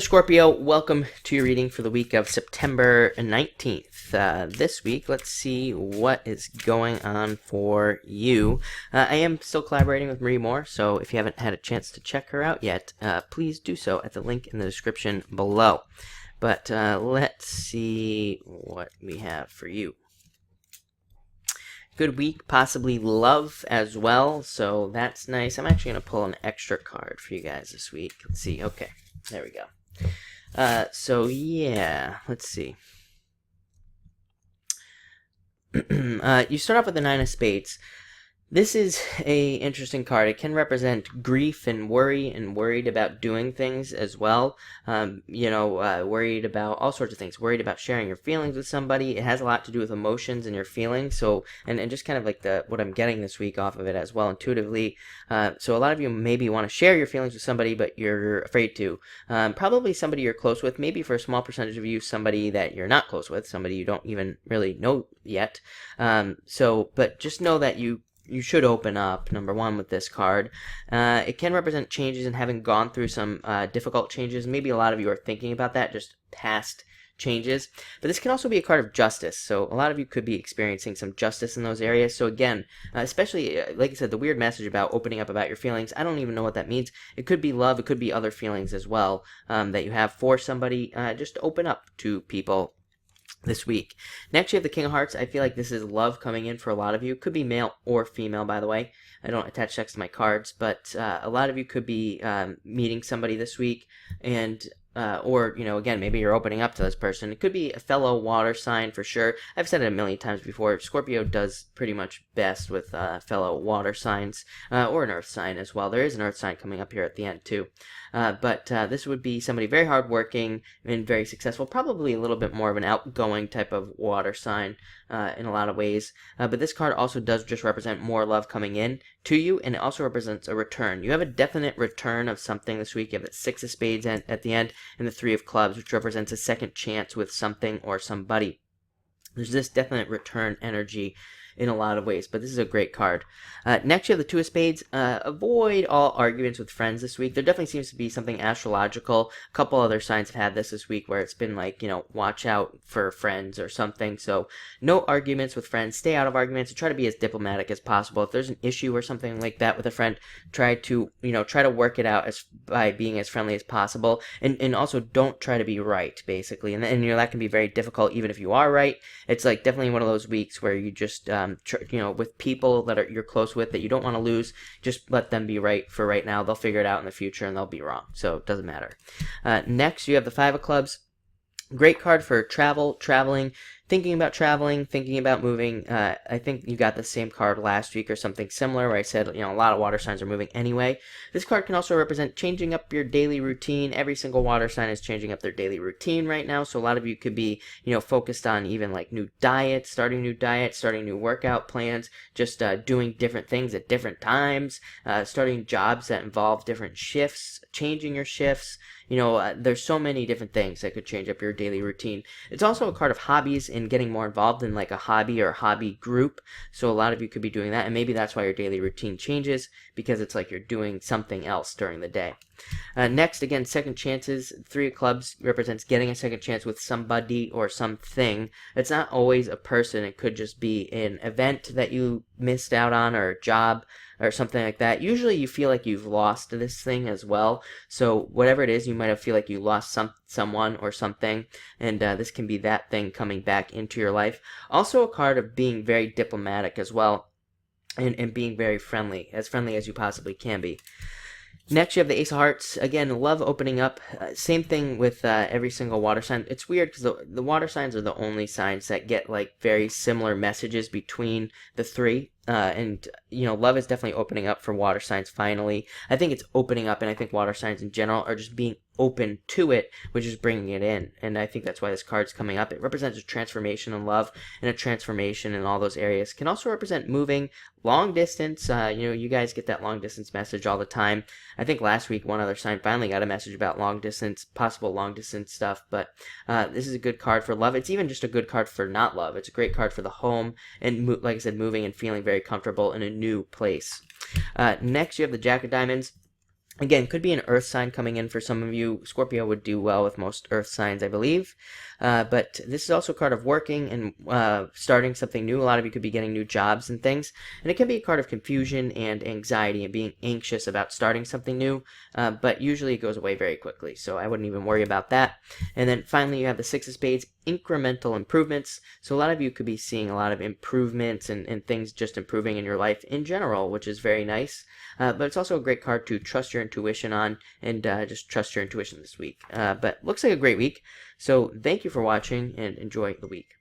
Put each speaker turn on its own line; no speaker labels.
Scorpio, welcome to your reading for the week of September 19th. This week, let's see what is going on for you. I am still collaborating with Marie Moore, so if you haven't had a chance to check her out yet, please do so at the link in the description below. But let's see what we have for you. Good week, possibly love as well, so that's nice. I'm actually going to pull an extra card for you guys this week. Let's see. Okay, there we go. So yeah, let's see. You start off with the Nine of Spades. This is a interesting card. It can represent grief and worry and worried about doing things as well. Worried about all sorts of things. Worried about sharing your feelings with somebody. It has a lot to do with emotions and your feelings. So, and just kind of like what I'm getting this week off of it as well intuitively. So a lot of you maybe want to share your feelings with somebody, but you're afraid to. Probably somebody you're close with. Maybe for a small percentage of you, somebody that you're not close with. Somebody you don't even really know yet. But just know that you should open up, number one, with this card. It can represent changes and having gone through some difficult changes. Maybe a lot of you are thinking about that, just past changes. But this can also be a card of justice. So a lot of you could be experiencing some justice in those areas. So again, especially, like I said, the weird message about opening up about your feelings, I don't even know what that means. It could be love. It could be other feelings as well that you have for somebody. Just open up to people this week. Next, you have the King of Hearts. I feel like this is love coming in for a lot of you. Could be male or female, by the way. I don't attach sex to my cards, but a lot of you could be meeting somebody this week, and or, again, maybe you're opening up to this person. It could be a fellow water sign for sure. I've said it a million times before. Scorpio does pretty much best with fellow water signs, or an earth sign as well. There is an earth sign coming up here at the end too. But this would be somebody very hardworking and very successful, probably a little bit more of an outgoing type of water sign in a lot of ways. But this card also does just represent more love coming in to you, and it also represents a return. You have a definite return of something this week. You have the Six of Spades at the end and the Three of Clubs, which represents a second chance with something or somebody. There's this definite return energy in a lot of ways, but this is a great card. Next, you have the Two of Spades. Avoid all arguments with friends this week. There definitely seems to be something astrological. A couple other signs have had this week where it's been like, watch out for friends or something. So no arguments with friends. Stay out of arguments and try to be as diplomatic as possible. If there's an issue or something like that with a friend, try to work it out by being as friendly as possible. And also don't try to be right, basically. And that can be very difficult even if you are right. It's like definitely one of those weeks where you just with people that you're close with that you don't want to lose, just let them be right for right now. They'll figure it out in the future and they'll be wrong, so it doesn't matter. Next, you have the Five of Clubs. Great card for traveling, thinking about moving. I think you got the same card last week or something similar where I said, a lot of water signs are moving anyway. This card can also represent changing up your daily routine. Every single water sign is changing up their daily routine right now. So a lot of you could be, focused on even like new diets, starting new workout plans, just doing different things at different times, starting jobs that involve different shifts, changing your shifts. There's so many different things that could change up your daily routine. It's also a card of hobbies and getting more involved in like a hobby or hobby group. So a lot of you could be doing that, and maybe that's why your daily routine changes, because it's like you're doing something else during the day. Next, again, second chances. Three of Clubs represents getting a second chance with somebody or something. It's not always a person. It could just be an event that you missed out on, or a job or something like that. Usually you feel like you've lost this thing as well. So whatever it is, you might feel like you lost someone or something, and this can be that thing coming back into your life. Also a card of being very diplomatic as well, and being very friendly as you possibly can be. Next, you have the Ace of Hearts. Again, love opening up. Same thing with every single water sign. It's weird because the water signs are the only signs that get like very similar messages between the three. Love is definitely opening up for water signs finally. I think it's opening up, and I think water signs in general are just being open to it, which is bringing it in. And I think that's why this card's coming up. It represents a transformation in love and a transformation in all those areas. It can also represent moving, long distance. You guys get that long distance message all the time. I think last week one other sign finally got a message about long distance, possible long distance stuff. But this is a good card for love. It's even just a good card for not love. It's a great card for the home and, like I said, moving and feeling very comfortable in a new place. Next, you have the Jack of Diamonds. Again, could be an earth sign coming in for some of you. Scorpio would do well with most earth signs, I believe. But this is also a card of working and starting something new. A lot of you could be getting new jobs and things. And it can be a card of confusion and anxiety and being anxious about starting something new. But usually it goes away very quickly, so I wouldn't even worry about that. And then finally, you have the Six of Spades, incremental improvements. So a lot of you could be seeing a lot of improvements and things just improving in your life in general, which is very nice. But it's also a great card to trust your intuition on and just trust your intuition this week. But looks like a great week. So thank you for watching and enjoy the week.